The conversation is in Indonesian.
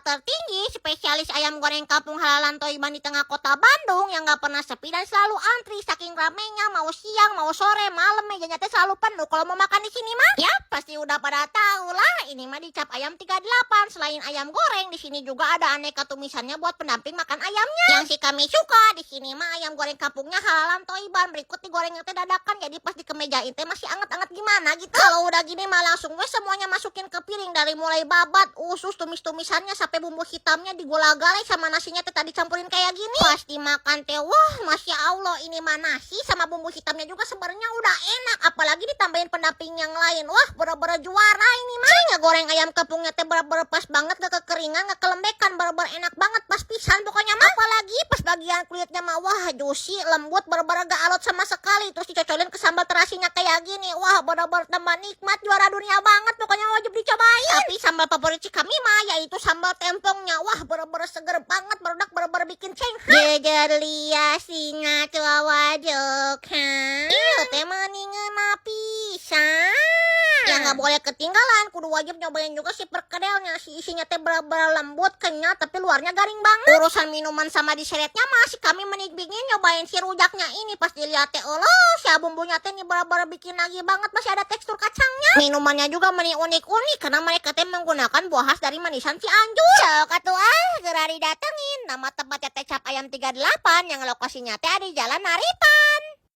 tertinggi, spesialis ayam goreng kampung halalan Toiban di tengah kota Bandung yang gak pernah sepi dan selalu antri saking ramenya, mau siang, mau sore, malam mejanya teh selalu penuh. Kalau mau makan di sini mah, ya pasti udah pada tahu lah. Ini mah dicap ayam 38. Selain ayam goreng, di sini juga ada aneka tumisannya buat pendamping makan ayamnya. Yang si kami suka di sini mah ayam goreng kampungnya halalan Toiban. Berikut digorengnya teh dadakan, jadi pas dikemejain teh masih anget-anget gimana gitu. Kalau udah gini mah langsung semuanya masukin ke piring, dari mulai babat, usus, tumis-tumisannya sampai bumbu hitamnya digola-galai sama nasinya teh tadi campurin kayak gini. Pas dimakan teh, wah masya Allah, ini mah nasi sama bumbu hitamnya juga sebenarnya udah enak, apalagi ditambahin pendamping yang lain. Wah bener-bener juara ini mah. Goreng ayam kampungnya teh bener-bener pas banget, gak kekeringan, gak kelembekan, bener-bener enak banget, pas pisan pokoknya mah. Apalagi pas bagian kulitnya mah, wah juicy, lembut, bener-bener gak alot sama sekali. Terus dicocolin ke sambal terasinya kayak gini, wah bener-bener tambah nikmat, juara dunia banget, pokoknya wajib dicobain. Tapi sambal favorit si kami mah yaitu sambal tempongnya, wah bener-bener seger banget, berudak bener-bener bikin cengkeh. Jejer lia singa tua wajok, iya teh maningan pisan. Ya nggak boleh ketinggalan, kudu wajib nyobain juga si perkedelnya. Si isinya teh bener-bener lembut, kenyal, tapi luarnya garing banget. Urusan minuman sama diseretnya masih kami menikbingin nyobain si rujaknya ini. Pas dilihat teh, Allah, si bumbunya teh ini bener-bener bikin lagi banget, masih ada tekstur kacangnya. Minumannya juga unik-unik karena mereka teh menggunakan buah khas dari manisan Cianjur. Sok atuh segera didatengin. Nama tempatnya teh Cap Ayam 38 yang lokasinya teh di Jalan Naripan.